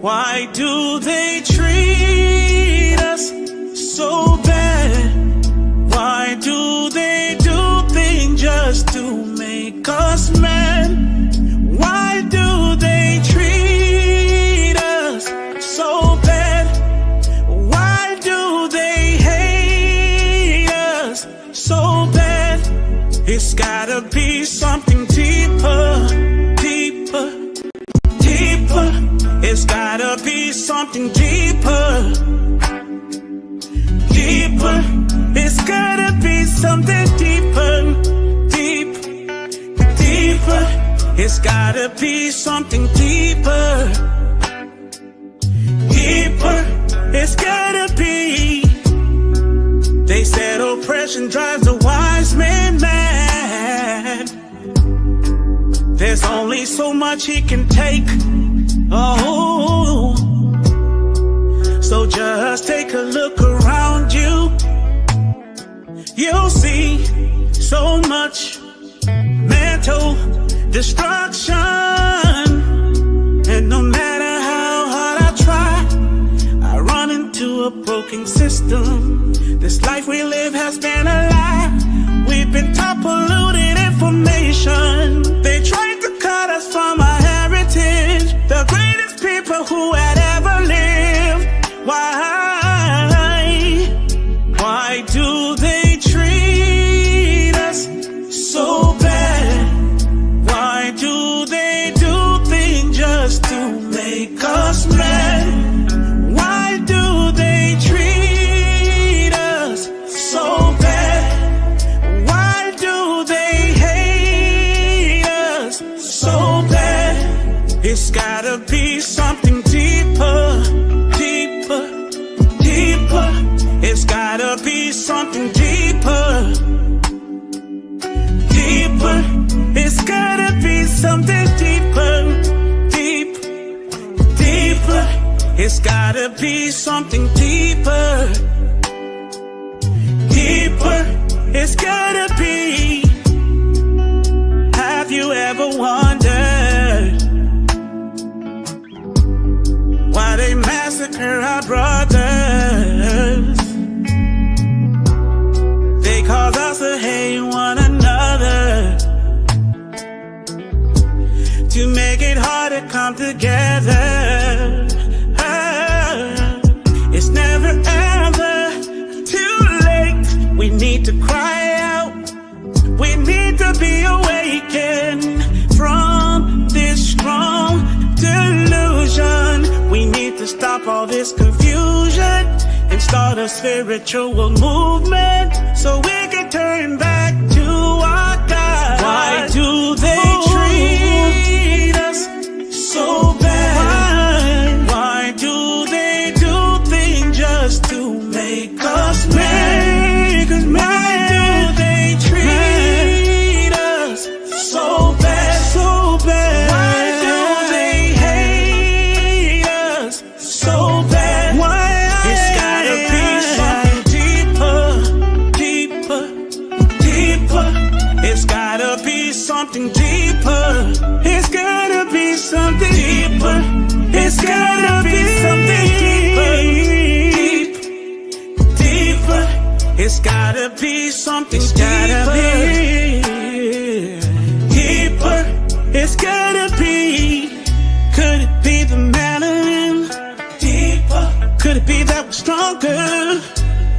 Why do they treat us so bad? Why do they do things just to make us mad? Why do they treat us so bad? Why do they hate us so bad? It's gotta be something deeper, deeper, deeper. It's gotta be something deeper, deeper. It's gotta be something deeper, deep, deeper. It's gotta be something deeper, deeper. It's gotta be. They said oppression drives a wise man mad. There's only so much he can take. Oh, so just take a look around you. You'll see so much mental destruction. And no matter how hard I try, I run into a broken system. This life we live has been a lie. We've been taught polluted information. They tried to cut us from our heritage, the greatest people who had ever lived. Why do they treat us so bad? Why do they do things just to make us mad? Why do they treat us so bad? Why do they hate us so bad? It's gotta be something deeper, deeper, deeper. It's gotta be something deeper, deeper. It's gotta be something deeper, deep, deeper. It's gotta be something deeper, deeper. It's gotta be. Have you ever wondered why they massacre our brothers? They cause us to hate one another, to make it hard to come together. It's never ever too late. We need to cry out. We need to be awakened from this strong delusion. We need to stop all this confusion and start a spiritual movement so we can turn back to our God. Why do they treat us so bad? Why do they do things just to make us mad? Why do they treat us so bad, so bad? Why do they hate us so bad? Why? It's gotta be something deeper, deeper, deeper. It's gotta be something deeper. It's gotta be something deeper. It's gotta be something deeper, deep, deeper. It's gotta be something deeper, deeper. It's gotta be. Could it be the melanin? Deeper. Could it be that we're stronger?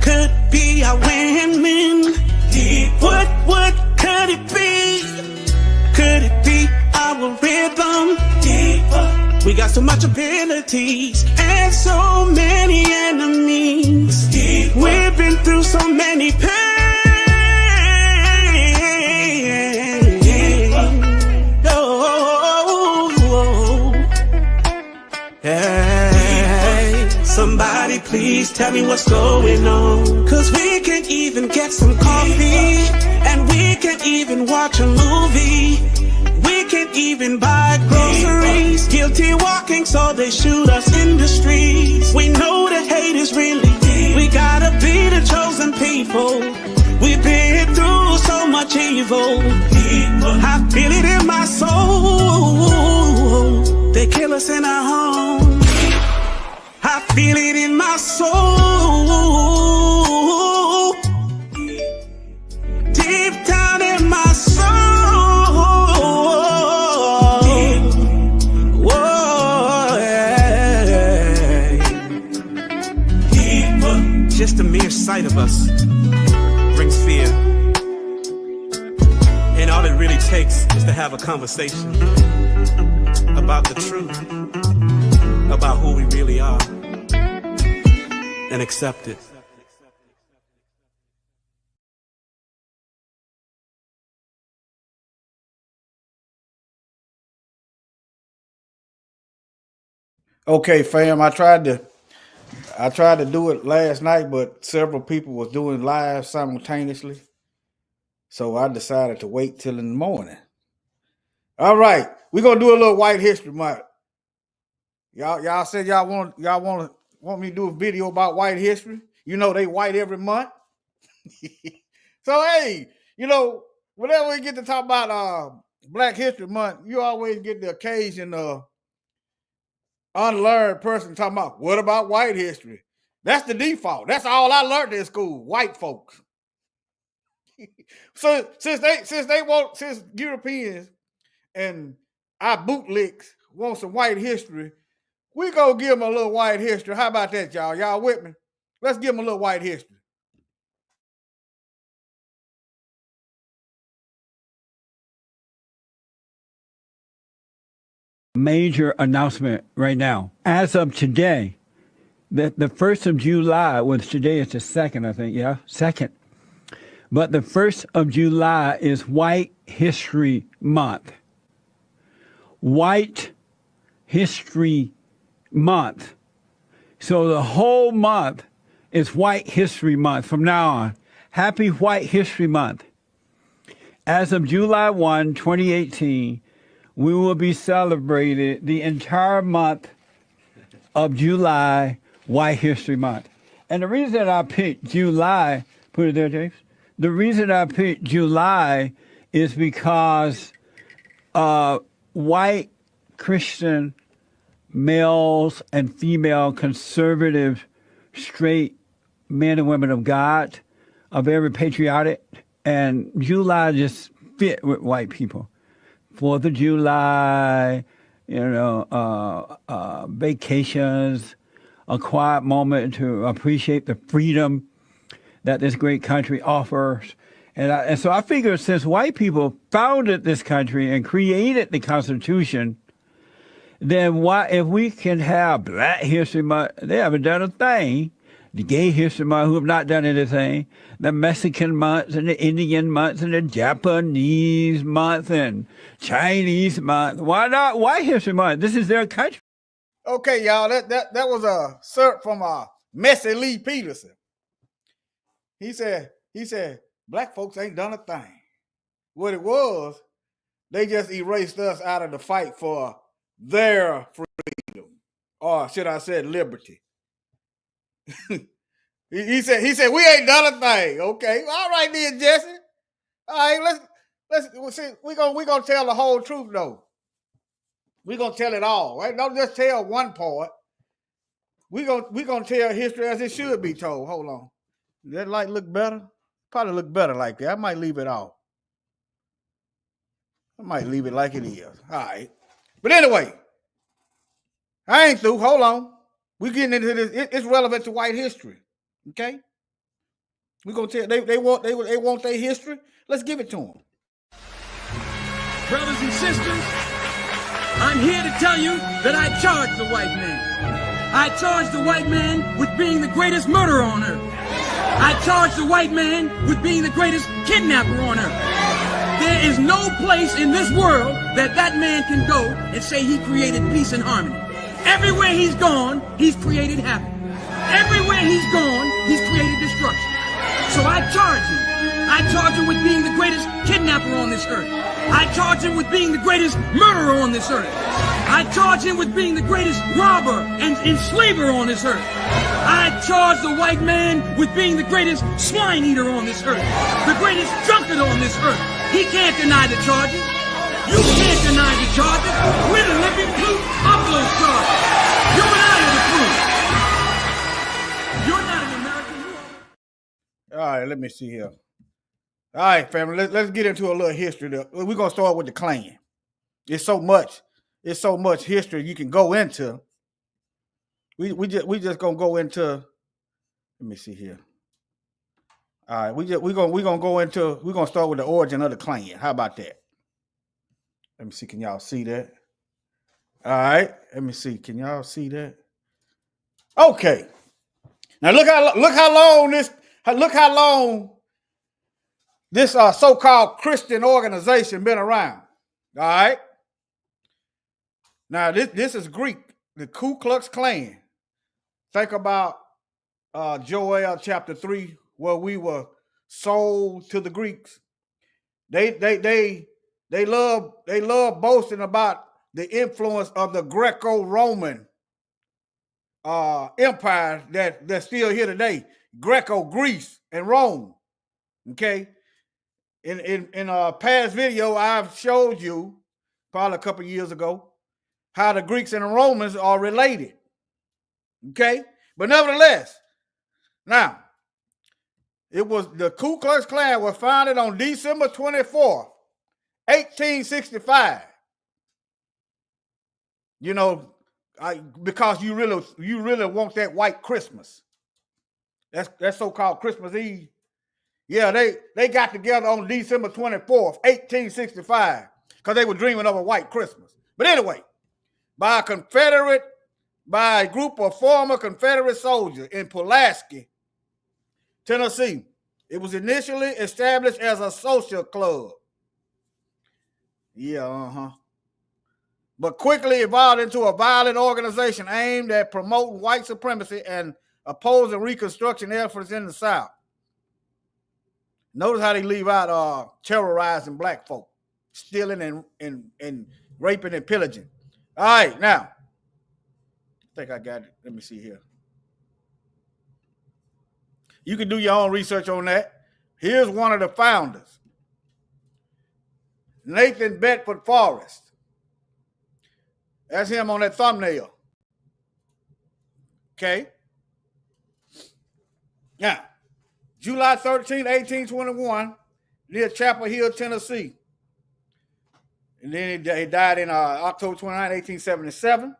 Could it be our women? Deeper. What could it be? Could it be our rhythm? Deeper. We got so much abilities and so many enemies. Deeper. We've been through so many pain. Oh, hey, somebody please tell me what's going on. 'Cause we can't even get some coffee, and we can't even watch a movie. We can't even buy groceries. Guilty walking, so they shoot us in the streets. We know the hate is really deep. We gotta be the chosen people. We've been through so much evil. I feel it in my soul. They kill us in our home. Feel it in my soul. Deep down in my soul. Whoa, yeah. Deeper. Just the mere sight of us brings fear. And all it really takes is to have a conversation about the truth, about who we really are, and accept it. Okay, fam, I tried to do it last night, but several people was doing live simultaneously. So I decided to wait till in the morning. All right, we're gonna do a little White History Month. Y'all said y'all want me to do a video about white history. You know they white every month. So hey, you know, whenever we get to talk about Black History Month, you always get the occasion unlearned person talking about what about white history? That's the default. That's all I learned in school, white folks. So since Europeans and our bootlicks want some white history, we gonna give them a little white history. How about that, y'all? Y'all with me? Let's give them a little white history. Major announcement right now. As of today, the 1st of July, well, today is the 2nd, I think, yeah, 2nd. But the 1st of July is White History Month. White History Month. So the whole month is White History Month from now on. Happy White History Month. As of July 1, 2018, we will be celebrating the entire month of July, White History Month. And the reason I picked July, put it there, James. The reason I picked July is because white Christian males and female conservative, straight men and women of God are very patriotic, and July just fit with white people. 4th of July, vacations, a quiet moment to appreciate the freedom that this great country offers. And so I figure since white people founded this country and created the Constitution, then why, if we can have Black History Month, they haven't done a thing. The Gay History Month, who have not done anything. The Mexican months and the Indian months and the Japanese month and Chinese month. Why not White History Month? This is their country. Okay, y'all, that was a cert from Messy Lee Peterson. He said, black folks ain't done a thing. What it was, they just erased us out of the fight for their freedom, or should I say liberty. he said we ain't done a thing. Okay, all right then, Jesse. All right, let's see. We gonna tell the whole truth though. We gonna tell it all, right? Don't just tell one part. We gonna tell history as it should be told. Hold on. Does that light look better? Probably look better like that. I might leave it off. I might leave it like it is. All right. But anyway, I ain't through. Hold on. We getting into this. It's relevant to white history. Okay? We gonna tell they want their history. Let's give it to them. Brothers and sisters, I'm here to tell you that I charge the white man. I charge the white man with being the greatest murderer on earth. I charge the white man with being the greatest kidnapper on earth. There is no place in this world that man can go and say he created peace and harmony. Everywhere he's gone, he's created havoc. Everywhere he's gone, he's created destruction. So I charge him. I charge him with being the greatest kidnapper on this earth. I charge him with being the greatest murderer on this earth. I charge him with being the greatest robber and enslaver on this earth. I charge the white man with being the greatest swine eater on this earth, the greatest drunkard on this earth. He can't deny the charges. You can't deny the charges. We're the living proof of those charges. You and I are the proof. right, let me see here. All right, family, let's get into a little history. We're gonna start with the Klan. It's so much history you can go into. We just gonna go into. Let me see here. All right, we're gonna start with the origin of the Klan. How about that? Let me see. Can y'all see that? All right. Let me see. Can y'all see that? Okay. Now look how long this so-called Christian organization been around. All right. Now this is Greek, the Ku Klux Klan. Think about Joel chapter 3, where we were sold to the Greeks. They love boasting about the influence of the Greco-Roman empire that's still here today. Greco, Greece, and Rome. Okay. In a past video, I've showed you probably a couple years ago how the Greeks and the Romans are related. Okay, but nevertheless, now it was the Ku Klux Klan was founded on December 24th, 1865. You know, because you really want that white Christmas. That's so-called Christmas Eve. Yeah, they got together on December 24th, 1865, because they were dreaming of a white Christmas. But anyway, by a group of former Confederate soldiers in Pulaski, Tennessee. It was initially established as a social club. Yeah, but quickly evolved into a violent organization aimed at promoting white supremacy and opposing Reconstruction efforts in the South. Notice how they leave out terrorizing black folk, stealing and raping and pillaging. All right, now, I think I got it. Let me see here. You can do your own research on that. Here's one of the founders, Nathan Bedford Forrest. That's him on that thumbnail. Okay. Now, July 13, 1821, near Chapel Hill, Tennessee. And then he died in October 29, 1877.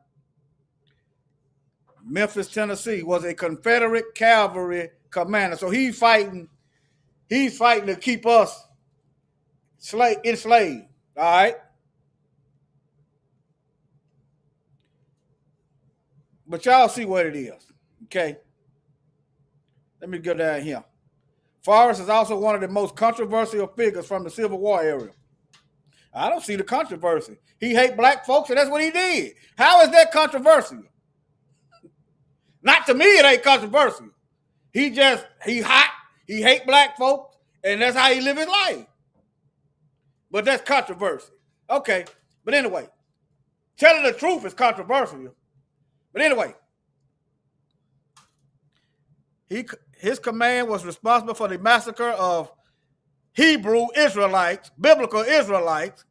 Memphis, Tennessee, was a Confederate cavalry commander. So he's fighting to keep us enslaved. All right. But y'all see what it is. Okay. Let me go down here. Forrest is also one of the most controversial figures from the Civil War era. I don't see the controversy. He hate black folks, and that's what he did. How is that controversial? Not to me, it ain't controversial. He hot, he hate black folks, and that's how he live his life. But that's controversial. Okay, but anyway, telling the truth is controversial. But anyway, his command was responsible for the massacre of Hebrew Israelites, biblical Israelites,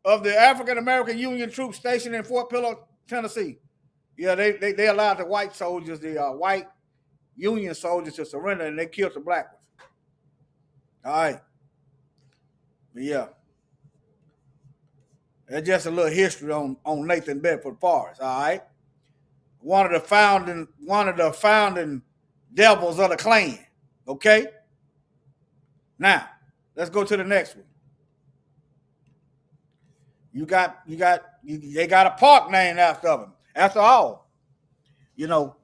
of the African American Union troops stationed in Fort Pillow, Tennessee. Yeah, they allowed the white soldiers, the white Union soldiers, to surrender, and they killed the black ones. All right. But yeah. That's just a little history on Nathan Bedford Forrest, all right? One of the founding devils of the Klan. Okay? Now, let's go to the next one. They got a park named after them. After all, you know,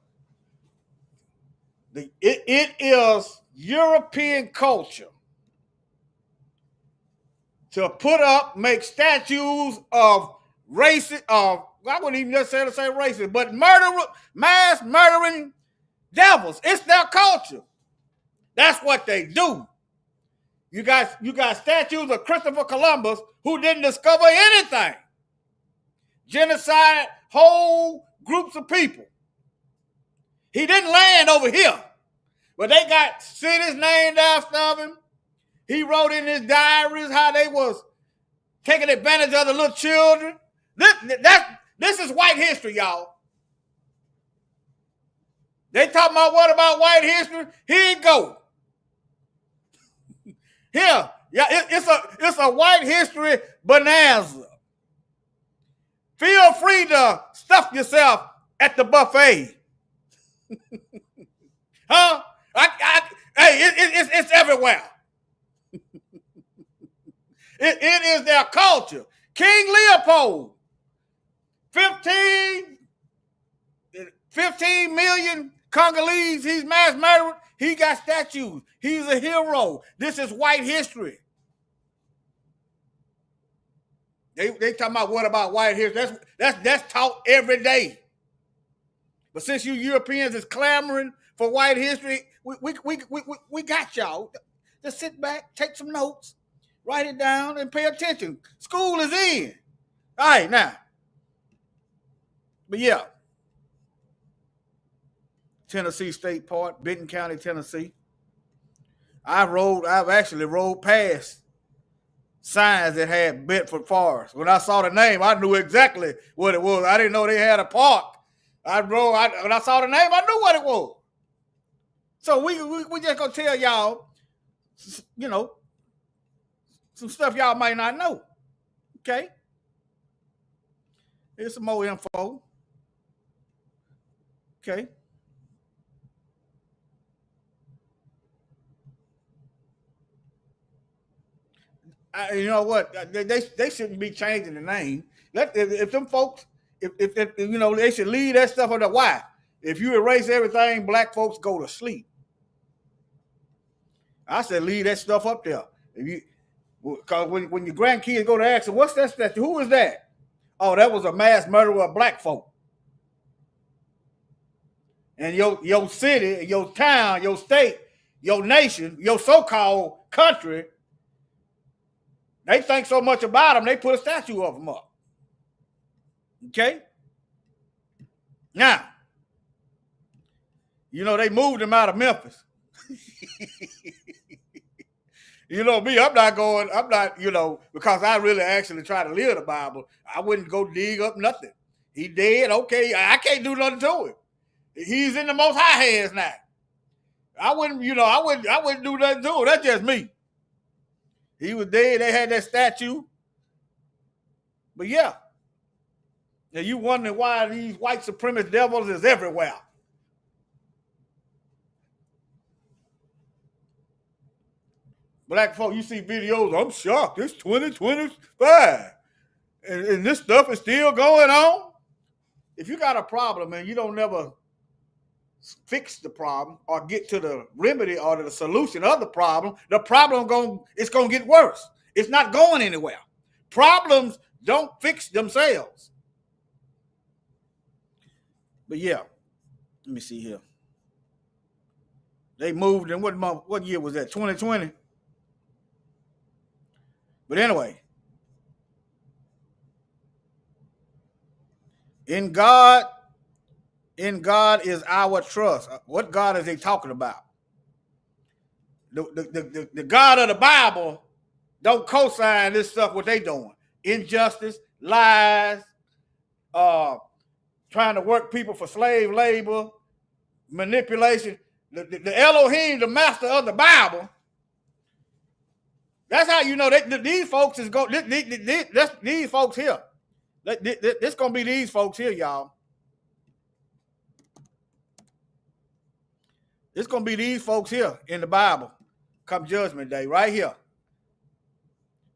it is European culture to make statues of racist, I wouldn't even necessarily say racist, but mass murdering devils. It's their culture. That's what they do. You got statues of Christopher Columbus, who didn't discover anything. Genocide whole groups of people. He didn't land over here, but they got cities named after him. He wrote in his diaries how they was taking advantage of the little children. This is white history, y'all. They talking about what about white history? Here you go. Here, yeah, it's a white history bonanza. Feel free to stuff yourself at the buffet. Huh? Hey, it's everywhere. It is their culture. King Leopold, 15 million Congolese, he's mass murdered. He got statues. He's a hero. This is white history. They talking about what about white history? That's taught every day. But since you Europeans is clamoring for white history, we got y'all. Just sit back, take some notes, write it down, and pay attention. School is in. All right, now. But yeah. Tennessee State Park, Benton County, Tennessee. I've actually rode past signs that had Bedford Forest. When I saw the name, I knew exactly what it was. I didn't know they had a park. When I saw the name, I knew what it was. So we just gonna tell y'all, you know, some stuff y'all might not know. Okay? Here's some more info. Okay. You know what? They shouldn't be changing the name. If them folks, if you know, they should leave that stuff under why. If you erase everything, black folks go to sleep. I said leave that stuff up there. Because when your grandkids go to ask them, what's that statue? Who is that? Oh, that was a mass murderer of black folk. And your city, your town, your state, your nation, your so-called country, they think so much about them, they put a statue of them up. Okay? Now, you know, they moved him out of Memphis. You know me, I'm not, you know, because I really actually try to live the Bible. I wouldn't go dig up nothing. He dead, okay, I can't do nothing to it. He's in the Most High hands now. I wouldn't do nothing to it. That's just me. He was dead. They had that statue. But yeah. Now you wondering why these white supremacist devils is everywhere. Black folk, you see videos, I'm shocked. It's 2025. And this stuff is still going on. If you got a problem and you don't never fix the problem or get to the remedy or to the solution of the problem it's going to get worse. It's not going anywhere. Problems don't fix themselves. But yeah, let me see here. They moved in what year was that? 2020? But anyway, in God is our trust. What God is they talking about? The God of the Bible don't co-sign this stuff, what they doing. Injustice, lies, trying to work people for slave labor, manipulation. The Elohim, the master of the Bible, that's how you know these folks is going. These folks here. This gonna be these folks here, y'all. It's gonna be these folks here in the Bible come Judgment Day, right here.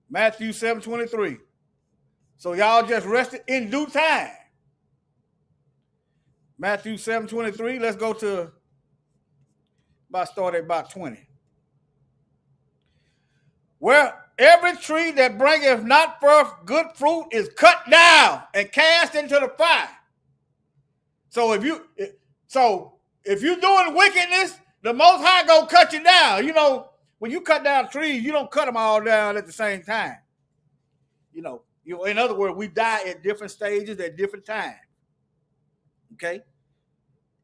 Matthew 7:23. So y'all just rested in due time. Matthew 7:23. Let's go to start at about 20. Where every tree that bringeth not forth good fruit is cut down and cast into the fire. So if you're doing wickedness, the Most High gonna cut you down. You know, when you cut down trees, you don't cut them all down at the same time. You know, in other words, we die at different stages at different times. Okay?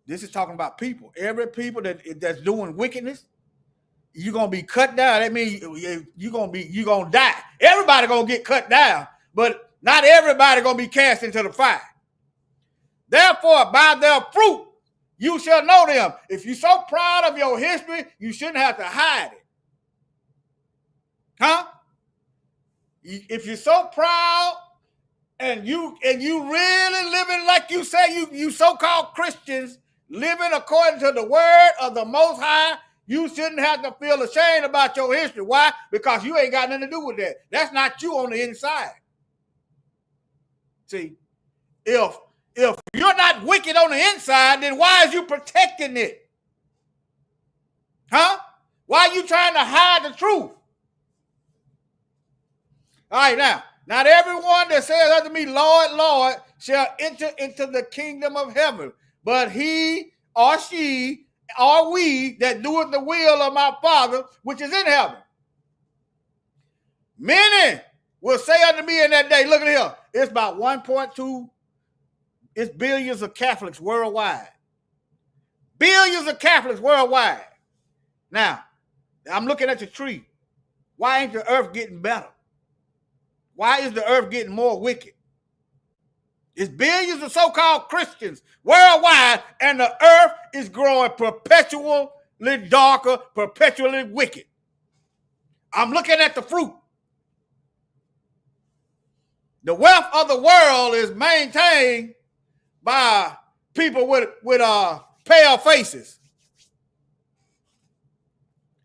This is talking about people. Every people that's doing wickedness, you're gonna be cut down. That means you're gonna die. Everybody gonna get cut down, but not everybody gonna be cast into the fire. Therefore, by their fruit You shall know them. If you're so proud of your history, you shouldn't have to hide it. Huh? If you're so proud and you really living like you say, you so-called Christians living according to the word of the Most High, you shouldn't have to feel ashamed about your history. Why? Because you ain't got nothing to do with that. That's not you on the inside. See, if you're not wicked on the inside, then why is you protecting it? Huh? Why are you trying to hide the truth? All right, now, not everyone that says unto me, Lord, Lord, shall enter into the kingdom of heaven, but he or she or we that doeth the will of my Father which is in heaven. Many will say unto me in that day, look at here, it's about 1.2, it's billions of Catholics worldwide. Billions of Catholics worldwide. Now, I'm looking at the tree. Why ain't the earth getting better? Why is the earth getting more wicked? It's billions of so-called Christians worldwide, and the earth is growing perpetually darker, perpetually wicked. I'm looking at the fruit. The wealth of the world is maintained by people with pale faces.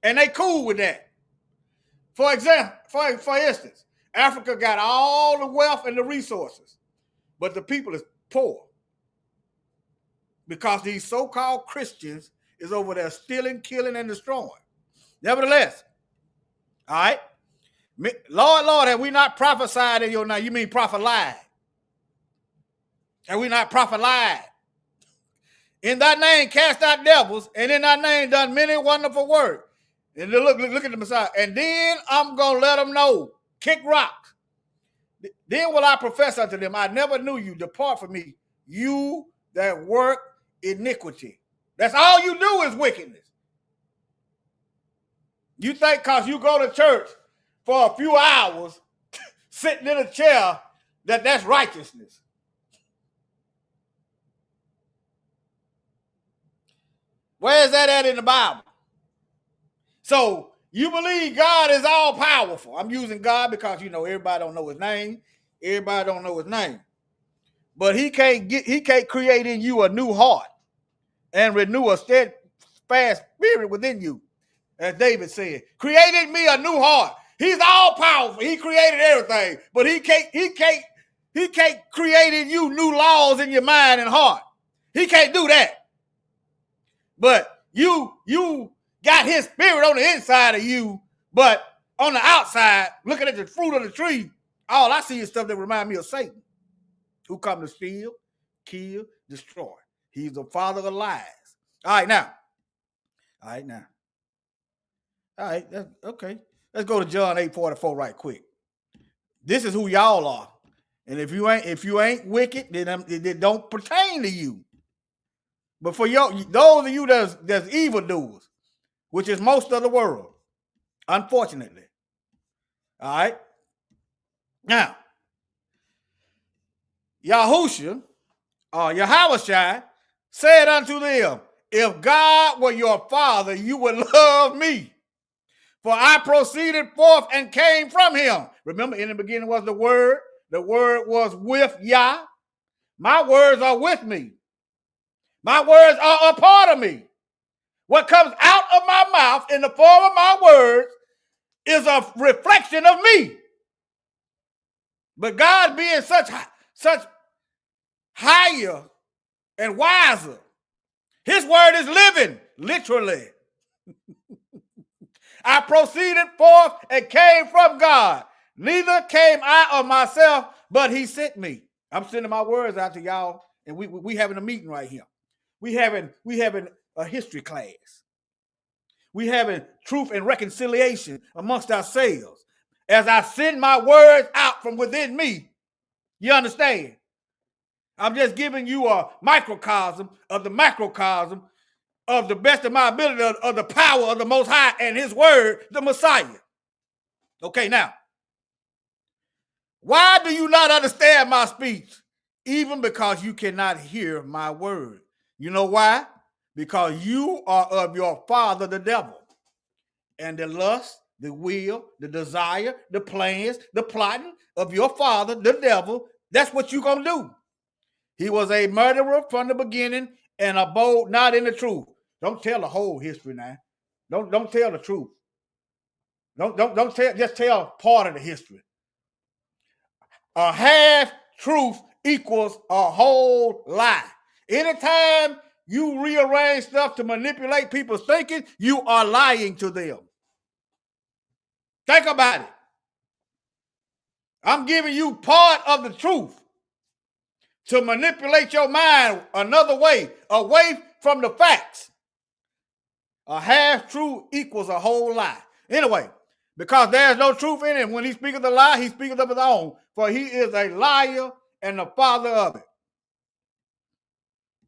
And they cool with that. For example, for instance, Africa got all the wealth and the resources, but the people is poor because these so-called Christians is over there stealing, killing, and destroying. Nevertheless, all right, Lord, Lord, have we not prophesied in your name? You mean prophet lied? Have we not prophet lied? In thy name cast out devils, and in thy name done many wonderful works. And look at the Messiah. And then I'm going to let them know. Kick rocks. Then will I profess unto them, I never knew you. Depart from me, you that work iniquity. That's all you do is wickedness. You think because you go to church for a few hours, sitting in a chair, that's righteousness. Where is that at in the Bible? So you believe God is all powerful. I'm using God because everybody don't know his name. Everybody don't know his name. But he can't create in you a new heart and renew a steadfast spirit within you. As David said, created me a new heart. He's all powerful. He created everything, but he can't create in you new laws in your mind and heart. He can't do that. But you got his spirit on the inside of you, but on the outside, looking at the fruit of the tree, all I see is stuff that remind me of Satan, who come to steal, kill, destroy. He's the father of lies. All right, now. All right, okay. Let's go to John 8:44 right quick. This is who y'all are. And if you ain't wicked, then it don't pertain to you. But for those of you that's evildoers, which is most of the world, unfortunately. All right. Now, Yahushua, or Yahushua, said unto them, if God were your father, you would love me. For I proceeded forth and came from him. Remember, in the beginning was the word. The word was with Yah. My words are with me. My words are a part of me. What comes out of my mouth in the form of my words is a reflection of me. But God being such higher and wiser, his word is living, literally. I proceeded forth and came from God. Neither came I of myself, but he sent me. I'm sending my words out to y'all, and we having a meeting right here. We having a history class. We having truth and reconciliation amongst ourselves. As I send my words out from within me, you understand? I'm just giving you a microcosm of the macrocosm of the best of my ability of the power of the Most High and his word, the Messiah. Okay, now, why do you not understand my speech? Even because you cannot hear my word. You know why? because you are of your father, the devil. And the lust, the will, the desire, the plans, the plotting of your father, the devil, that's what you're going to do. He was a murderer from the beginning and abode not in the truth. Don't tell the whole history now. Don't tell the truth. Don't tell, just tell part of the history. A half truth equals a whole lie. Anytime you rearrange stuff to manipulate people's thinking, you are lying to them. Think about it. I'm giving you part of the truth to manipulate your mind another way, away from the facts. A half truth equals a whole lie. Anyway, because there's no truth in him. When he speaketh a lie, he speaketh of his own, for he is a liar and the father of it.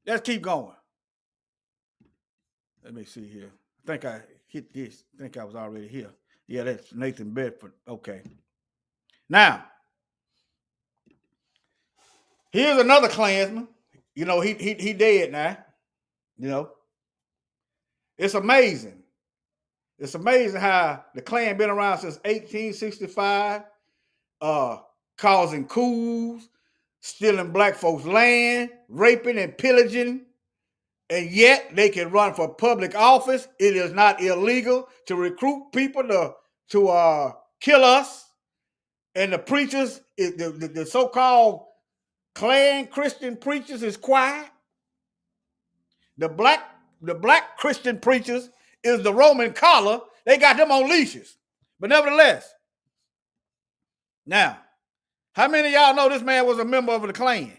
Let's keep going. Let me see here. I think I hit this. I think I was already here. Yeah, that's Nathan Bedford. Okay. Now, here's another Klansman. You know, he dead now. You know. It's amazing. It's amazing how the Klan been around since 1865, causing coups, stealing black folks' land, raping and pillaging, and yet they can run for public office. It is not illegal to recruit people to kill us. And the preachers, the so-called Klan Christian preachers is quiet. The black Christian preachers is the Roman collar. They got them on leashes. But nevertheless, now, how many of y'all know this man was a member of the Klan?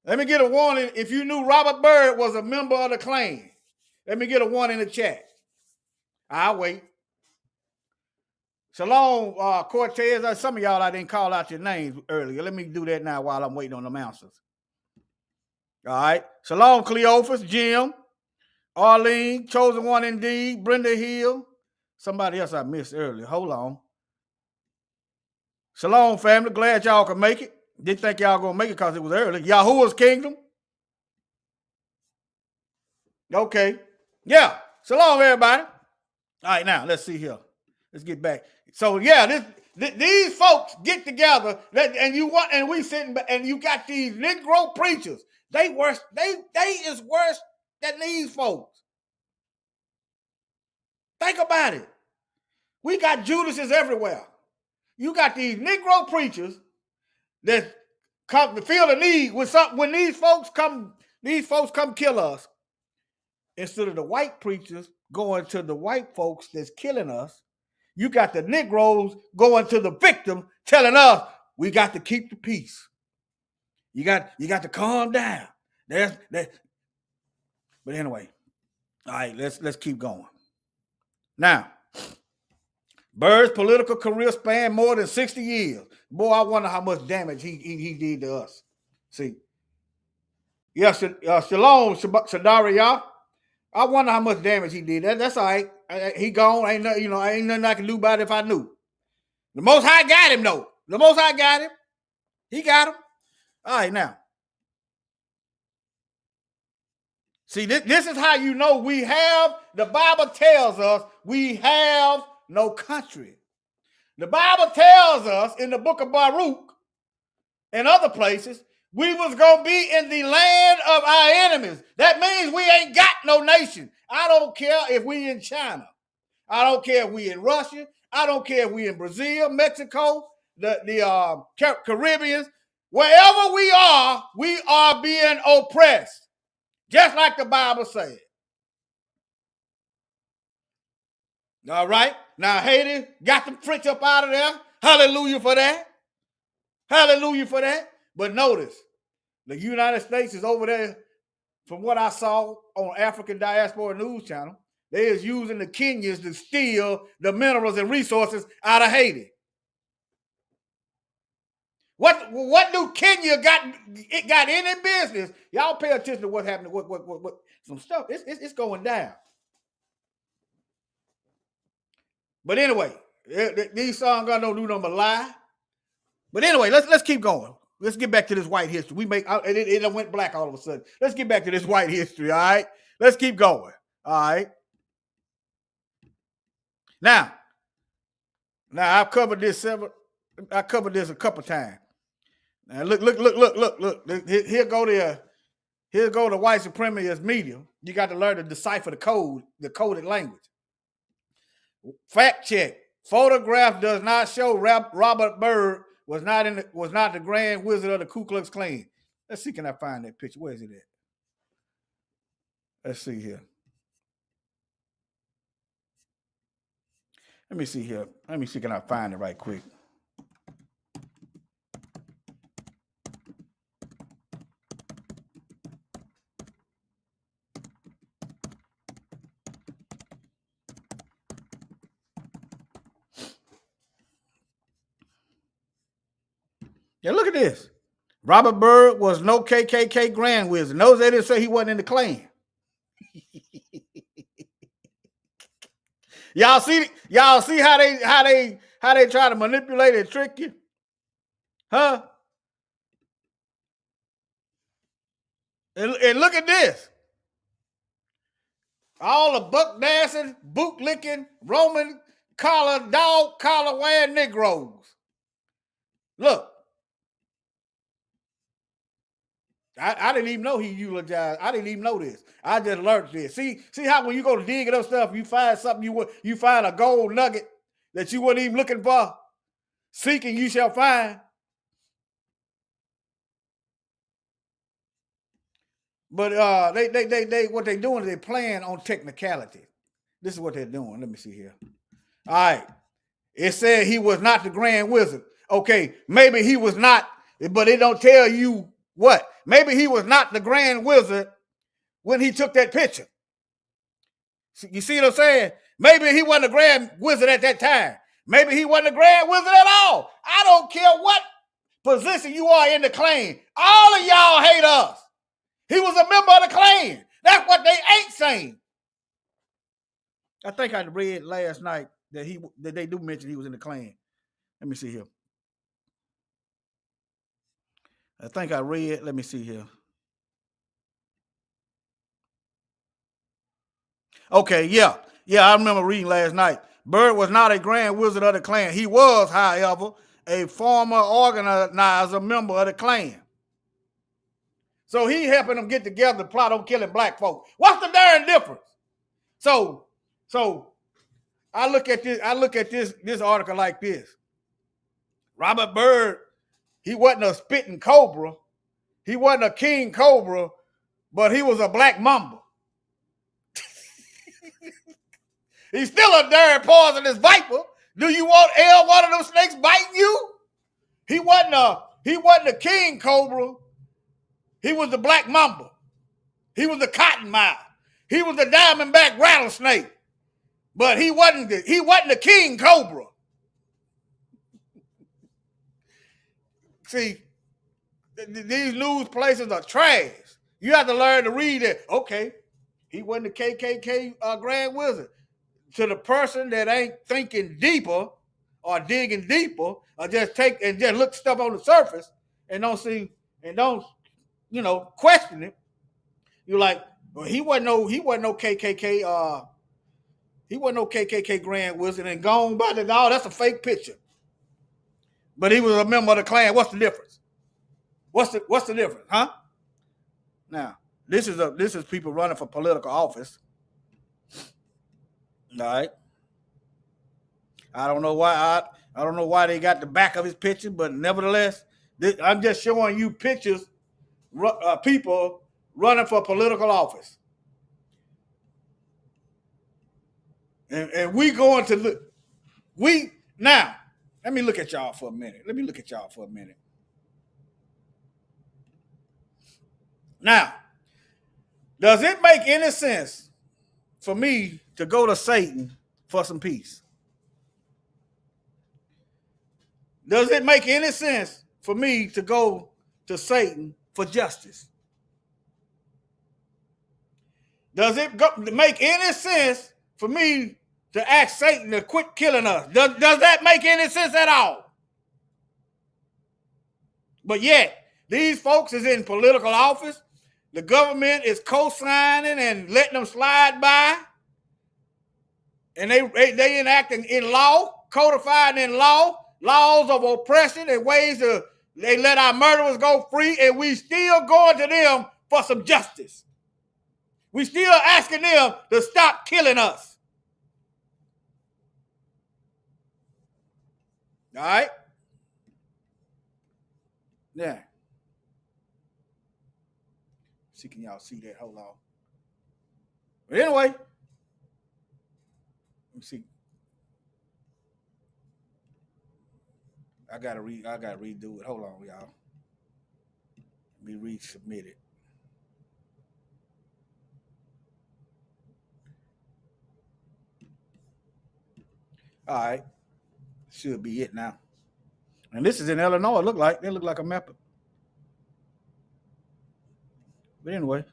Let me get a warning. If you knew Robert Byrd was a member of the Klan, let me get a warning in the chat. I'll wait. Shalom, Cortez. Some of y'all, I didn't call out your names earlier. Let me do that now while I'm waiting on them answers. All right. Shalom, Cleophas, Jim, Arlene, Chosen One Indeed, Brenda Hill. Somebody else I missed earlier. Hold on. Shalom, family. Glad y'all could make it. Didn't think y'all gonna make it because it was early. Yahuwah's Kingdom. Okay. Yeah. Shalom, everybody. All right, now let's see here. Let's get back. So yeah, these folks get together, and we sitting, and you got these Negro preachers. They is worse than these folks. Think about it. We got Judases everywhere. You got these Negro preachers that come to feel the need with something when these folks come kill us. Instead of the white preachers going to the white folks that's killing us, you got the Negroes going to the victim, telling us we got to keep the peace. You got to calm down. But anyway, all right, let's keep going. Now, Byrd's political career spanned more than 60 years. Boy, I wonder how much damage he did to us. See, yes, Shalom, Shadariyah. I wonder how much damage he did. That's all right. He gone. Ain't nothing I can do about it if I knew. The Most High got him, though. The Most High got him. He got him. All right, now. See, this is how you know the Bible tells us we have no country. The Bible tells us in the book of Baruch and other places, we was going to be in the land of our enemies. That means we ain't got no nation. I don't care if we in China. I don't care if we in Russia. I don't care if we in Brazil, Mexico, the Caribbean. Wherever we are being oppressed. Just like the Bible said. All right. Now Haiti got the French up out of there. Hallelujah for that. Hallelujah for that. But notice, the United States is over there, from what I saw on African Diaspora News Channel, they is using the Kenyans to steal the minerals and resources out of Haiti. What do Kenya got any business? Y'all pay attention to what happened. What some stuff. It's going down. But anyway, these songs don't do nothing but lie. But anyway, let's keep going. let's get back to this white history. It went black all of a sudden. Let's get back to this white history, all right? Let's keep going, all right? Now I've covered this a couple times. Now look. Here go the white supremacist media. You got to learn to decipher the coded language. Fact check. Photograph does not show Robert Byrd was not the Grand Wizard of the Ku Klux Klan. Let's see, can I find that picture? Where is it at? Let's see here. Let me see here. Let me see, can I find it right quick? Yeah, look at this. Robert Byrd was no KKK Grand Wizard. Notice they didn't say he wasn't in the Klan. Y'all see how they try to manipulate and trick you? Huh? And look at this. All the buck dancing, boot licking, Roman dog collar wearing Negroes. Look. I didn't even know he eulogized. I didn't even know this. I just learned this. See how when you go to digging up stuff, you find something, you find a gold nugget that you weren't even looking for. Seeking you shall find. But they what they're doing is they're playing on technicality. This is what they're doing. Let me see here. All right. It said he was not the Grand Wizard. Okay, maybe he was not, but it don't tell you what. Maybe he was not the Grand Wizard when he took that picture. You see what I'm saying? Maybe he wasn't a Grand Wizard at that time. Maybe he wasn't a Grand Wizard at all. I don't care what position you are in the Klan. All of y'all hate us. He was a member of the Klan. That's what they ain't saying. I think I read last night that they do mention he was in the Klan. Let me see here. I think I read, let me see here. Okay, yeah, I remember reading last night. Byrd was not a Grand Wizard of the Klan. He was, however, a former organizer member of the Klan. So he helping them get together to plot on killing black folks. What's the darn difference? So I look at this article like this. Robert Byrd, he wasn't a spitting cobra. He wasn't a king cobra, but he was a black mamba. He's still a darn poisonous viper. Do you want one of those snakes biting you? He wasn't a king cobra. He was the black mamba. He was the cottonmouth. He was the diamondback rattlesnake. But he wasn't the king cobra. See, these news places are trash. You have to learn to read it. Okay, he wasn't the KKK Grand Wizard. To the person that ain't thinking deeper or digging deeper or just look stuff on the surface and don't question it. You're like, well, he wasn't no KKK. He wasn't no KKK Grand Wizard and gone by the dog. That's a fake picture. But he was a member of the Klan. What's the difference? What's the difference, huh? Now, this is people running for political office. All right. I don't know why they got the back of his picture, but nevertheless, I'm just showing you pictures. People running for political office. And we going to look. Now, let me look at y'all for a minute. Now, does it make any sense for me to go to Satan for some peace? Does it make any sense for me to go to Satan for justice? Does it make any sense for me to ask Satan to quit killing us? Does that make any sense at all? But yet, these folks is in political office. The government is co-signing and letting them slide by. And they enacting in law, codifying in law, laws of oppression and ways to, they let our murderers go free, and we still going to them for some justice. We still asking them to stop killing us. All right? Yeah. See, can y'all see that? Hold on. But anyway, let me see. I gotta redo it. Hold on, y'all. Let me resubmit it. All right. Should be it now. And this is in Illinois. They look like a map. But anyway,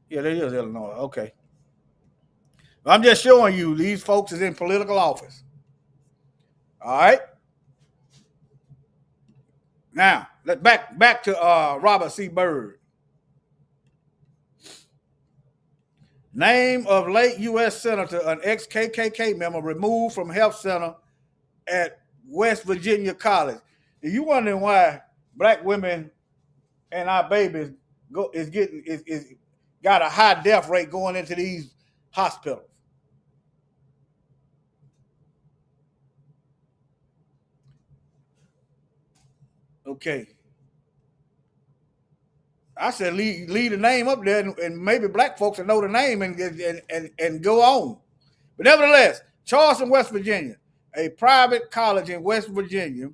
yeah, that is Illinois. Okay. I'm just showing you these folks is in political office. All right. Now, let's back to Robert C. Byrd. Name of late U.S. Senator, an ex-KKK member removed from health center at West Virginia College. Are you wondering why black women and our babies got a high death rate going into these hospitals? Okay. I said leave the name up there, and maybe black folks will know the name and go on. But nevertheless, Charleston, West Virginia, a private college in West Virginia,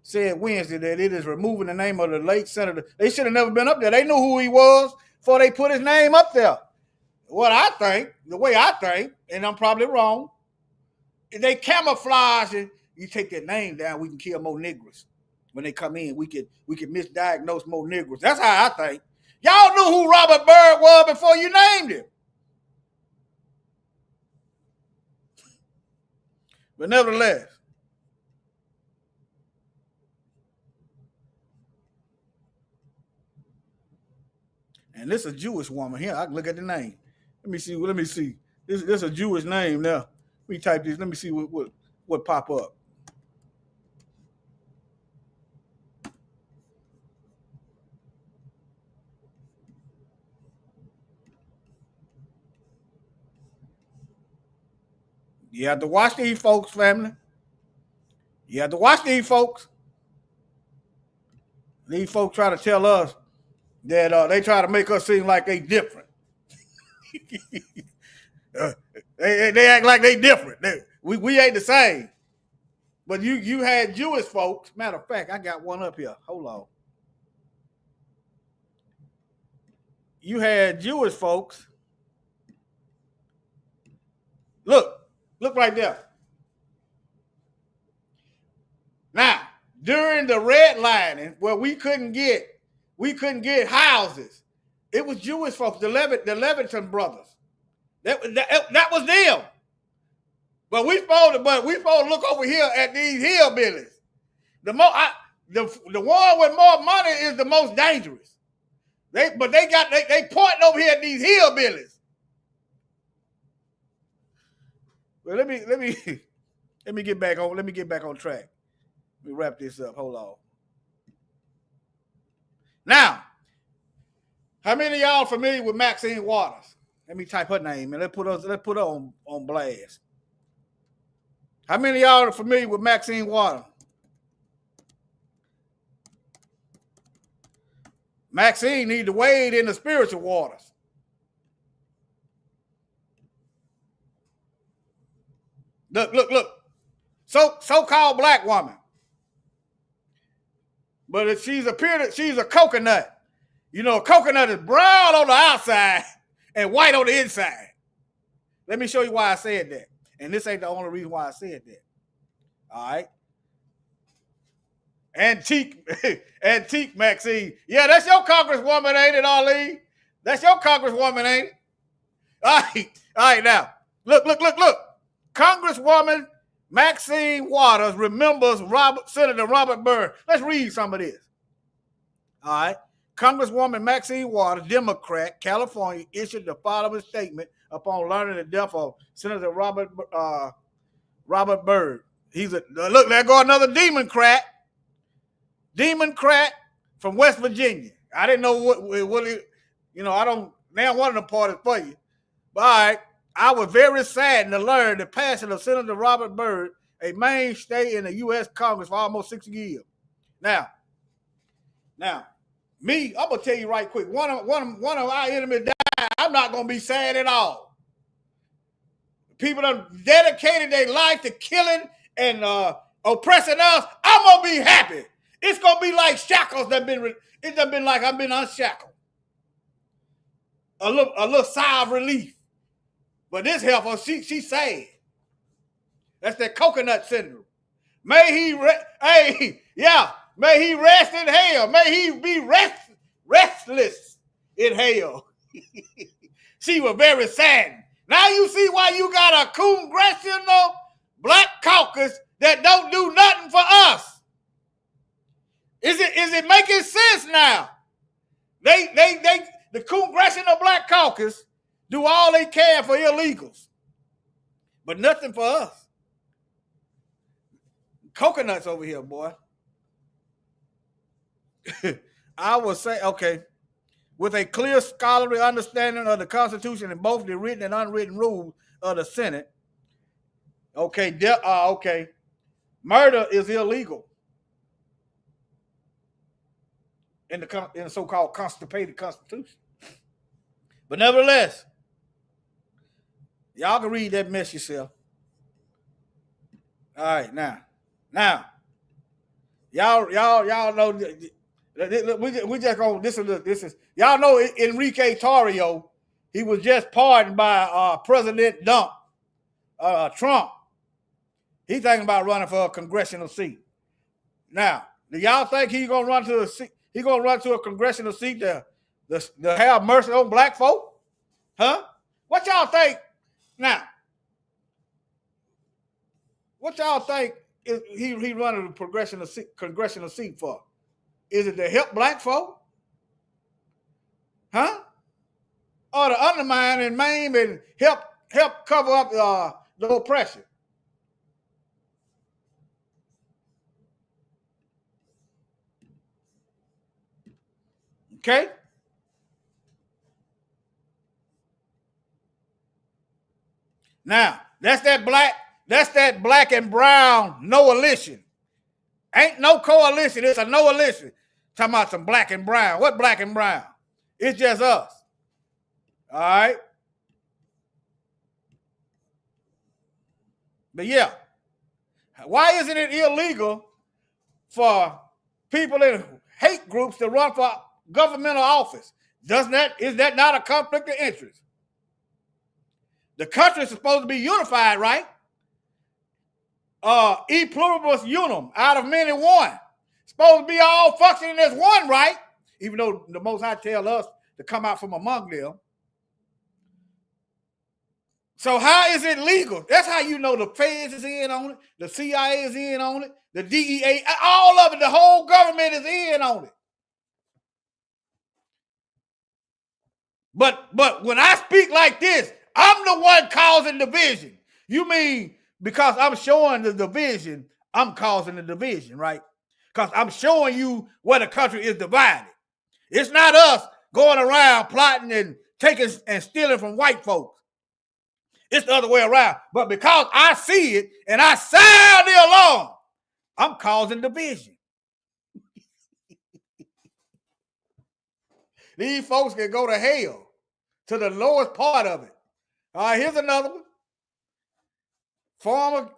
said Wednesday that it is removing the name of the late senator. They should have never been up there. They knew who he was before they put his name up there. What I think, the way I think, and I'm probably wrong, if they camouflage it, you take that name down, we can kill more Negroes. When they come in, we can misdiagnose more Negroes. That's how I think. Y'all knew who Robert Byrd was before you named him. But nevertheless, and this is a Jewish woman here. I can look at the name. Let me see. This is a Jewish name now. Let me type this. Let me see what pop up. You have to watch these folks, family. You have to watch these folks. These folks try to tell us that they try to make us seem like they different. They act like they different. We ain't the same. But you had Jewish folks. Matter of fact, I got one up here. Hold on. You had Jewish folks. Look right there. Now, during the redlining, where we couldn't get houses, it was Jewish folks, the Leviton brothers. That was them. But we supposed to look over here at these hillbillies. The one with more money is the most dangerous. They pointing over here at these hillbillies. Well, let me get back on track. Let me wrap this up. Hold on. Now, how many of y'all familiar with Maxine Waters? Let me type her name and let's put her on blast. How many of y'all are familiar with Maxine Waters? Maxine need to wade in the spiritual waters. Look. So-called black woman. But if she's a coconut. You know, a coconut is brown on the outside and white on the inside. Let me show you why I said that. And this ain't the only reason why I said that. All right. Antique Maxine. Yeah, that's your congresswoman, ain't it, Arlene? That's your congresswoman, ain't it? All right, now. Look. Congresswoman Maxine Waters remembers Senator Robert Byrd. Let's read some of this. All right. Congresswoman Maxine Waters, Democrat, California, issued the following statement upon learning the death of Senator Robert Byrd. He's a look. There go another Democrat from West Virginia. I didn't know what it, I don't now one of the parties for you. But all right, I was very saddened to learn the passing of Senator Robert Byrd, a mainstay in the U.S. Congress for almost 60 years. Now, me, I'm gonna tell you right quick. One of our enemies died. I'm not gonna be sad at all. People have dedicated their life to killing and oppressing us. I'm gonna be happy. It's gonna be like shackles it's been like I've been unshackled. A little sigh of relief. But this heifer, she sad. That's that coconut syndrome. May he rest in hell. May he be restless in hell. She was very sad. Now you see why you got a congressional black caucus that don't do nothing for us. Is it making sense now? The congressional black caucus do all they can for illegals, but nothing for us. Coconuts over here, boy. I would say, okay, with a clear scholarly understanding of the Constitution and both the written and unwritten rules of the Senate, okay, murder is illegal in the so-called constipated Constitution. But nevertheless, y'all can read that mess yourself. All right, now, y'all know. We just gonna this is y'all know Enrique Tarrio. He was just pardoned by President Trump. He's thinking about running for a congressional seat. Now, do y'all think he's gonna run to a seat? He gonna run to a congressional seat to have mercy on black folk? Huh? What y'all think? Now, what y'all think is he running a congressional seat for? Is it to help black folk? Huh? Or to undermine and maim and help cover up the oppression? Okay? Now, that's that black and brown no-alition. Ain't no coalition, it's a no-alition. Talking about some black and brown. What black and brown? It's just us. All right? But yeah, why isn't it illegal for people in hate groups to run for governmental office? Is that not a conflict of interest? The country is supposed to be unified, right? E pluribus unum, out of many one. Supposed to be all functioning as one, right? Even though the Most High tell us to come out from among them. So how is it legal? That's how you know the feds is in on it, the CIA is in on it, the DEA, all of it, the whole government is in on it. But when I speak like this, I'm the one causing division. You mean because I'm showing the division, I'm causing the division, right? Because I'm showing you where the country is divided. It's not us going around plotting and taking and stealing from white folks. It's the other way around. But because I see it and I sound the alarm, I'm causing division. These folks can go to hell, to the lowest part of it. All right, here's another one. Former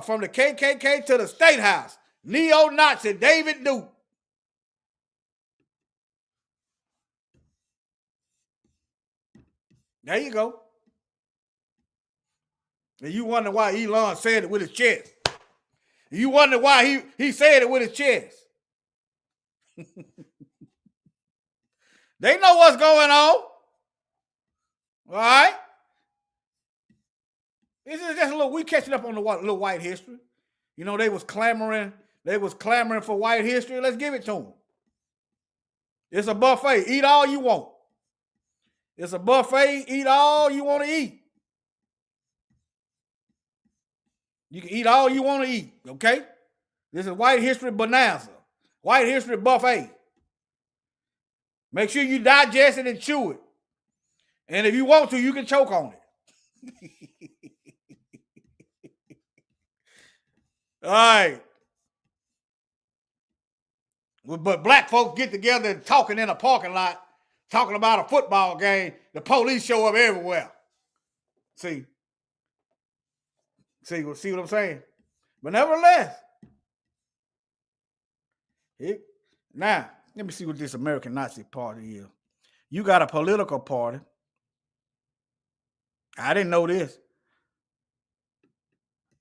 from the KKK to the State House, neo-Nazi David Duke. There you go. And you wonder why Elon said it with his chest. You wonder why he said it with his chest. They know what's going on. All right? This is just we catching up on the little white history. You know, they was clamoring for white history. Let's give it to them. It's a buffet. Eat all you want. It's a buffet. Eat all you want to eat. You can eat all you want to eat, okay? This is White History Bonanza. White History Buffet. Make sure you digest it and chew it. And if you want to, you can choke on it. All right. But black folks get together and talking in a parking lot, talking about a football game. The police show up everywhere. See what I'm saying? But nevertheless, now, let me see what this American Nazi Party is. You got a political party. I didn't know this.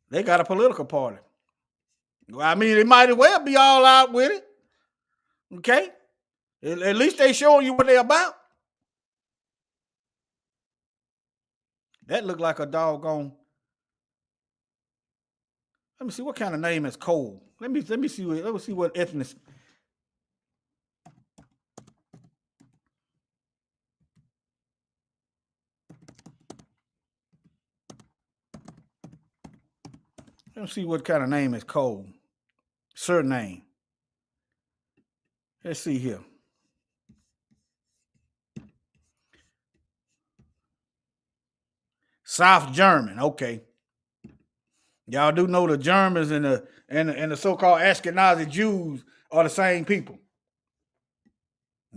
They got a political party. Well, I mean, they might as well be all out with it. Okay? At least they showing you what they're about. That looked like a doggone. Let me see what kind of name is Cole. Let me see what ethnic. Let's see what kind of name is Cole. Surname. Let's see here. South German. Okay. Y'all do know the Germans and the so-called Ashkenazi Jews are the same people.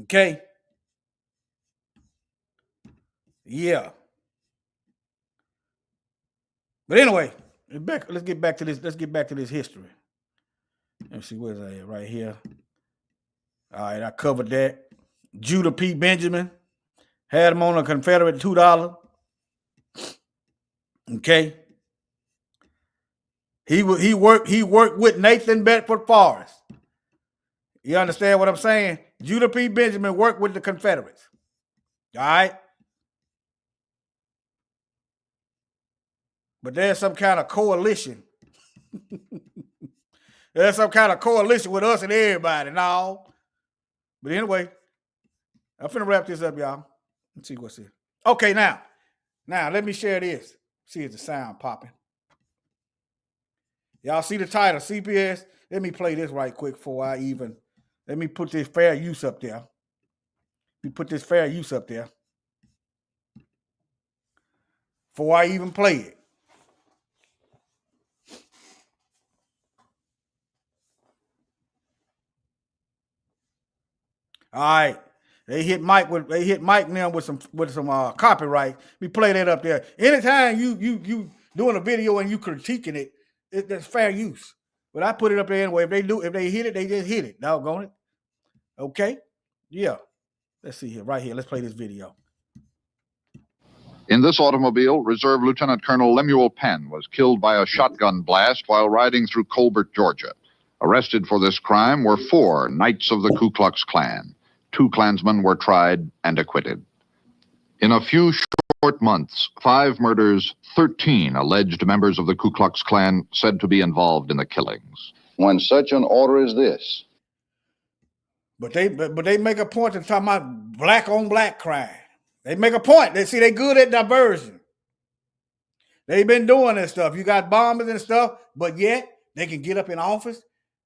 Okay. Yeah. But anyway, let's get back to this. Let's get back to this history. Let's see, where's that right here? All right, I covered that. Judah P. Benjamin had him on a Confederate $2. Okay. He worked with Nathan Bedford Forrest. You understand what I'm saying? Judah P. Benjamin worked with the Confederates. All right. But there's some kind of coalition. There's some kind of coalition with us and everybody. No. But anyway, I'm finna wrap this up, y'all. Let's see what's here. Okay, now let me share this. See if the sound popping. Y'all see the title, CPS? Let me play this right quick before let me put this fair use up there. We put this fair use up there before I even play it. All right. They hit Mike now with some copyright. We play that up there. Anytime you doing a video and you critiquing it, that's fair use. But I put it up there anyway. If they hit it, they just hit it. Doggone it. Okay? Yeah. Let's see here. Right here. Let's play this video. In this automobile, Reserve Lieutenant Colonel Lemuel Penn was killed by a shotgun blast while riding through Colbert, Georgia. Arrested for this crime were 4 Knights of the Ku Klux Klan. 2 Klansmen were tried and acquitted. In a few short months, 5 murders, 13 alleged members of the Ku Klux Klan said to be involved in the killings. When such an order is this. But they make a point of talking about black on black crime. They make a point. They good at diversion. They've been doing this stuff. You got bombers and stuff, but yet they can get up in office.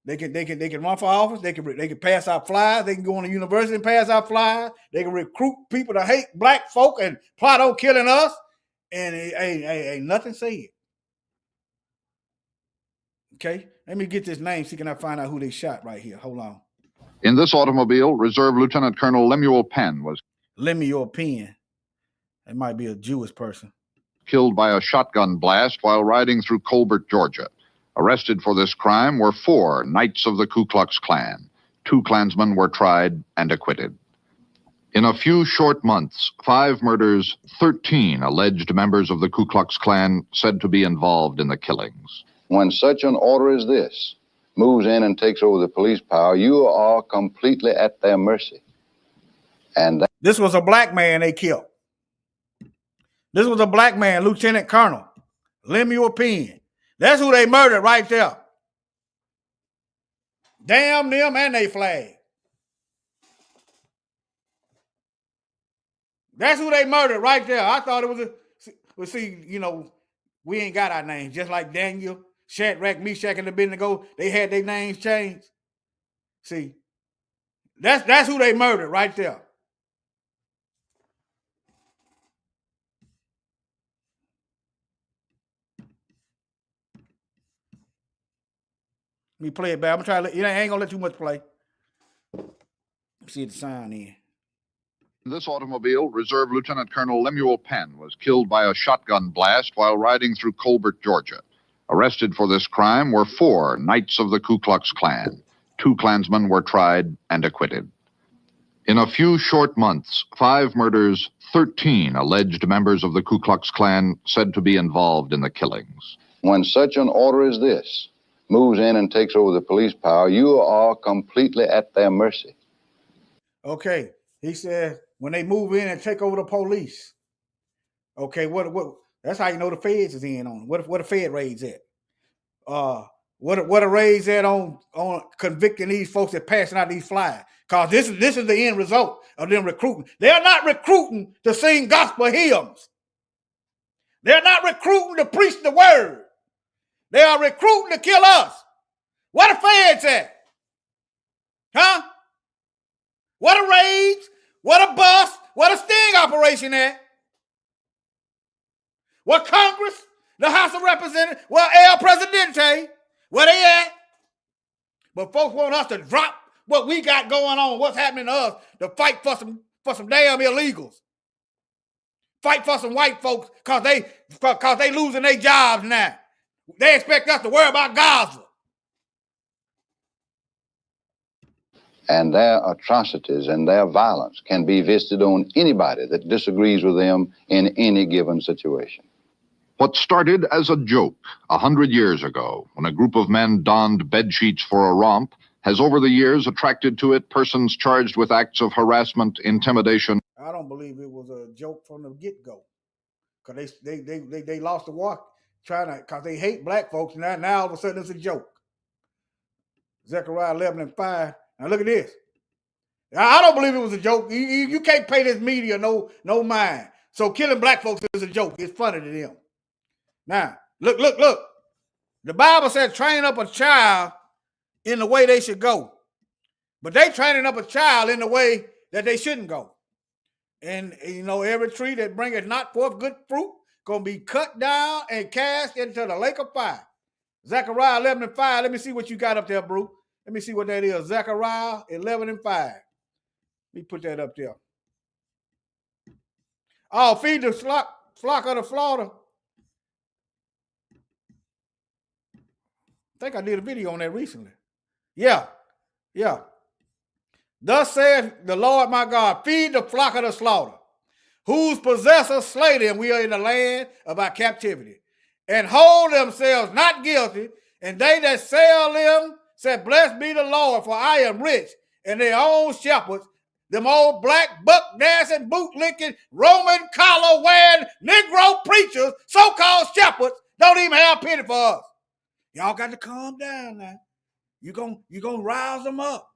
They can run for office. They can pass out flyers. They can go on the university and pass out flyers. They can recruit people to hate black folk and plot on killing us. And ain't nothing said. Okay, let me get this name so can I find out who they shot right here. Hold on. In this automobile, Reserve Lieutenant Colonel Lemuel Penn was Lemuel Penn. It might be a Jewish person. Killed by a shotgun blast while riding through Colbert, Georgia. Arrested for this crime were 4 Knights of the Ku Klux Klan. 2 Klansmen were tried and acquitted. In a few short months, 5 murders, 13 alleged members of the Ku Klux Klan said to be involved in the killings. When such an order as this moves in and takes over the police power, you are completely at their mercy. And this was a black man they killed. This was a black man, Lieutenant Colonel Lemuel Penn. That's who they murdered right there. Damn them and they flag. That's who they murdered right there. I thought it was well, see, you know, we ain't got our names. Just like Daniel, Shadrach, Meshach, and Abednego, they had their names changed. See, that's who they murdered right there. Let me play it back. I'm trying to. It ain't gonna let too much play. See the sign in. In this automobile, Reserve Lieutenant Colonel Lemuel Penn was killed by a shotgun blast while riding through Colbert, Georgia. Arrested for this crime were 4 Knights of the Ku Klux Klan. 2 Klansmen were tried and acquitted. In a few short months, 5 murders, 13 alleged members of the Ku Klux Klan said to be involved in the killings. When such an order as this moves in and takes over the police power, you are completely at their mercy. Okay, he said when they move in and take over the police. Okay, what? That's how you know the feds is in on. What a Fed raids at? What a raids at on convicting these folks that passing out these flyers? Cause this is the end result of them recruiting. They're not recruiting to sing gospel hymns. They're not recruiting to preach the word. They are recruiting to kill us. What a feds at? Huh? What a raids? What a bust? What a sting operation at? What Congress? The House of Representatives? Well, El Presidente? Where they at? But folks want us to drop what we got going on, what's happening to us, to fight for some damn illegals. Fight for some white folks because they losing their jobs now. They expect us to worry about Gaza. And their atrocities and their violence can be visited on anybody that disagrees with them in any given situation. What started as a joke 100 years ago, when a group of men donned bedsheets for a romp, has over the years attracted to it persons charged with acts of harassment, intimidation. I don't believe it was a joke from the get-go. Because they lost the war because they hate black folks. Now all of a sudden it's a joke. Zechariah 11:5. Now look at this. I don't believe it was a joke. You can't pay this media no mind. So killing black folks is a joke. It's funny to them. Now, look. The Bible says train up a child in the way they should go. But they training up a child in the way that they shouldn't go. And, you know, every tree that bringeth not forth good fruit going to be cut down and cast into the lake of fire. Zechariah 11:5. Let me see what you got up there, bro. Let me see what that is. Zechariah 11:5. Let me put that up there. Oh, feed the flock of the slaughter. I think I did a video on that recently. Yeah. Thus saith the Lord my God, feed the flock of the slaughter, whose possessors slay them. We are in the land of our captivity, and hold themselves not guilty, and they that sell them said, blessed be the Lord, for I am rich, and their own shepherds, them old black buck dancing, boot licking, Roman collar wearing Negro preachers, so-called shepherds, don't even have pity for us. Y'all got to calm down now. You gonna rouse them up.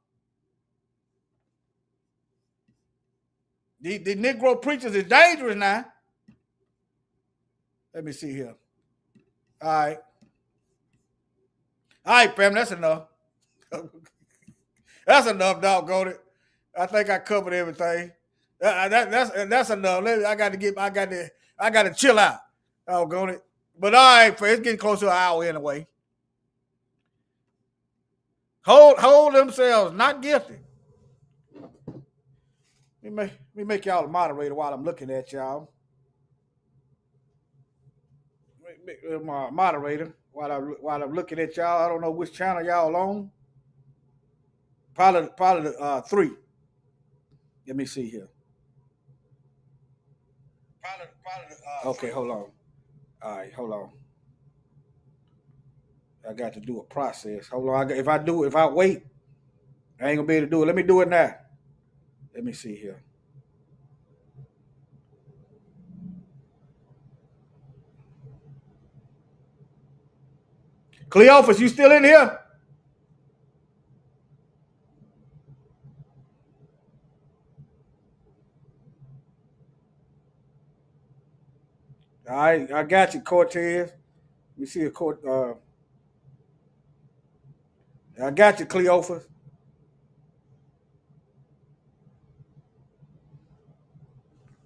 The Negro preachers is dangerous now. Let me see here. All right, fam, that's enough. That's enough, doggone it. I think I covered everything. That's enough. I got to chill out. Doggone it. But all right, fam, it's getting close to an hour anyway. Hold themselves not guilty. Let me make y'all a moderator while I'm looking at y'all. My moderator while I'm looking at y'all. I don't know which channel y'all on. Probably the 3. Let me see here. Okay, hold on. All right, hold on. I got to do a process. Hold on. If I wait, I ain't gonna be able to do it. Let me do it now. Let me see here. Cleophas, you still in here? All right, I got you, Cortez. Let me see a I got you, Cleophas.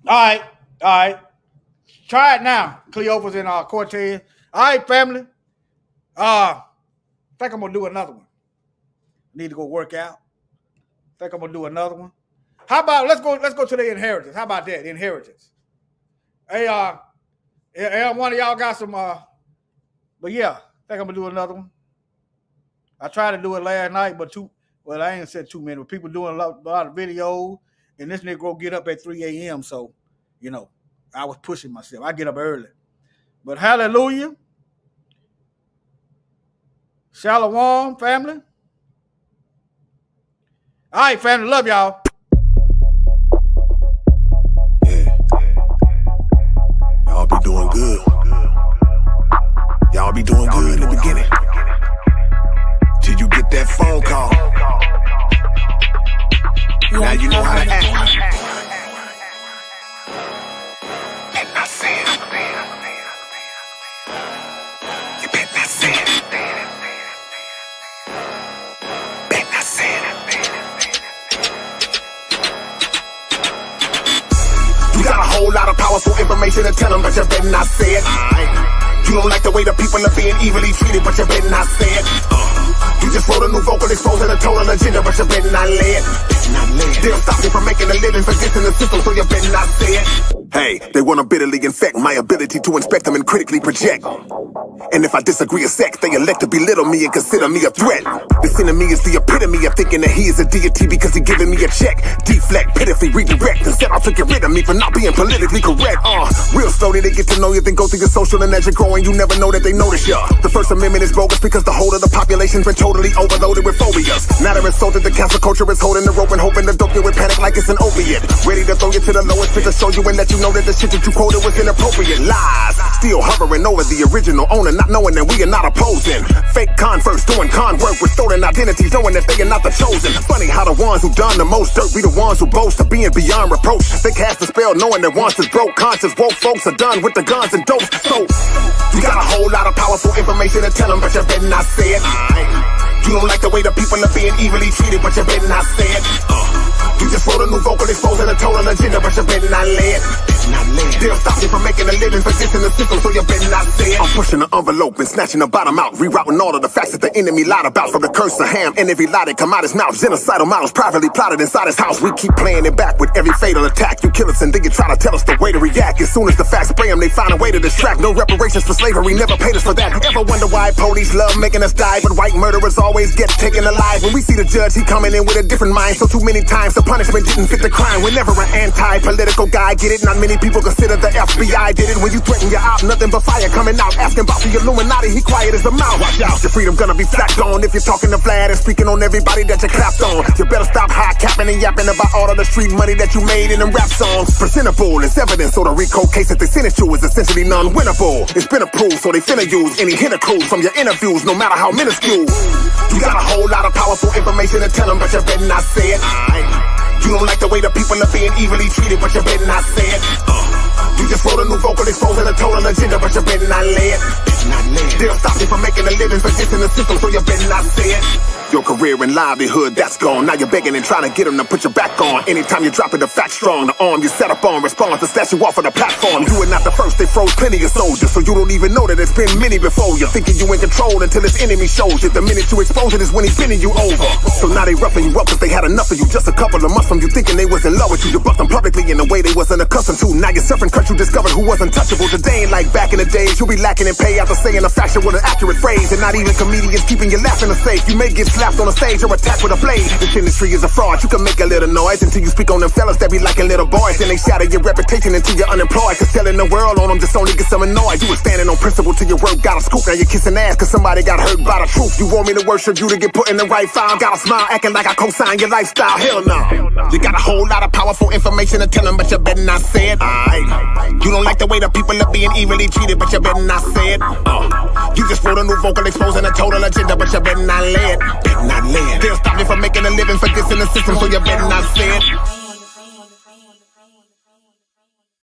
All right. Try it now, Cleophas and Cortez. All right, family. I think I'm gonna do another one. Need to go work out. Think I'm gonna do another one. How about let's go to the inheritance. How about that? Inheritance. Hey, one of y'all got some but yeah, I think I'm gonna do another one. I tried to do it last night, but I ain't said too many. But people doing a lot of videos, and this Negro get up at 3 a.m. So, I was pushing myself. I get up early. But hallelujah. Shalom, family. All right, family. Love y'all. Yeah. Y'all be doing good. Y'all be doing good in the beginning. Till you get that phone call. Now you know how to act. Bet not say it. You bet not say it. Bet not say it. You got a whole lot of powerful information to tell them, but you better not say it. You don't like the way the people are being evilly treated, but you better not say it. You just wrote a new vocal exposing a total agenda, but you better not lay it. They'll stop you from making a living for this in the system, so you better not say it. Hey, they want to bitterly infect my ability to inspect them and critically project. And if I disagree a sec, they elect to belittle me and consider me a threat. This enemy is the epitome of thinking that he is a deity because he giving me a check. Deflect, pitifully redirect, and set out to get rid of me for not being politically correct. Real slowly they get to know you, then go through your social, and as you're growing, you never know that they notice ya. The First Amendment is bogus because the whole of the population's been totally overloaded with phobias. Now they're insulted, the cancel culture is holding the rope and hoping to dope you with panic like it's an opiate. Ready to throw you to the lowest pit to show you and let you know that the shit that you quoted was inappropriate. Lies, still hovering over the original owner, not knowing that we are not opposing. Fake converts doing con work with stolen identities, knowing that they are not the chosen. Funny how the ones who done the most dirt be the ones who boast of being beyond reproach. They cast a spell knowing that once is broke, conscious woke folks are done with the guns and dopes. So, you got a whole lot of powerful information to tell them, but you better not say it. You don't like the way the people are being evilly treated, but you better not say it. You just wrote a new vocal exposing a total agenda, but you better not lay it. They'll stop you from making a living for this in the system, so you better not say it. I'm pushing the envelope and snatching the bottom out, rerouting all of the facts that the enemy lied about. From the curse of Ham and every lie that come out his mouth. Genocidal models privately plotted inside his house. We keep playing it back with every fatal attack. You kill us and then you try to tell us the way to react. As soon as the facts spray them, they find a way to distract. No reparations for slavery, never paid us for that. Ever wonder why police love making us die, but white murderers always get taken alive? When we see the judge, he coming in with a different mind. So too many times the punishment didn't fit the crime. Whenever an anti-political guy get it, not many people consider the FBI did it. When you threaten your op, nothing but fire coming out. Asking about the Illuminati, he quiet as a mouse. Watch out, your freedom gonna be flapped on if you're talking to Vlad and speaking on everybody that you clapped on. You better stop high capping and yapping about all of the street money that you made in them rap songs. Presentable as evidence, so the RICO case that they sent you is essentially non-winnable. It's been approved, so they finna use any hint of clues from your interviews, no matter how minuscule. You got a whole lot of powerful information to tell them, but you better not say it. You don't like the way the people are being evilly treated, but you better not say it. You just wrote a new vocal exposing a total agenda, but you better not lay it. They'll stop you from making a living for this in the system, so you better not say it. Your career and livelihood, that's gone. Now you're begging and trying to get them to put your back on. Anytime you're dropping the fact strong, the arm you set up on responds to snatch you off of the platform. You are not the first, they froze plenty of soldiers, so you don't even know that there's been many before you. Thinking you in control until his enemy shows you. The minute you expose it is when he's bending you over. So now they roughing you up cause they had enough of you. Just a couple of months from you thinking they was in love with you. You bucked them publicly in a way they wasn't accustomed to. Now you're suffering cause you discovered who wasn't touchable. Today ain't like back in the days. You'll be lacking in pay after saying a faction with an accurate phrase. And not even comedians keeping you laughing or safe. You may get slapped on the stage or attacked with a blade. This industry is a fraud. You can make a little noise until you speak on them fellas that be liking little boys. Then they shatter your reputation until you're unemployed. Cause telling the world on them just only gets them annoyed. You were standing on principle till your work got a scoop. Now you're kissing ass cause somebody got hurt by the truth. You want me to worship you to get put in the right file. Got a smile acting like I co-sign your lifestyle. Hell no. You got a whole lot of powerful information to tell them, but you better not say it. You don't like the way the people are being evilly treated, but you better not say it. You just wrote a new vocal exposing a total agenda, but you better not lay it. They'll stop you from making a living for this in the system, so you better not say it.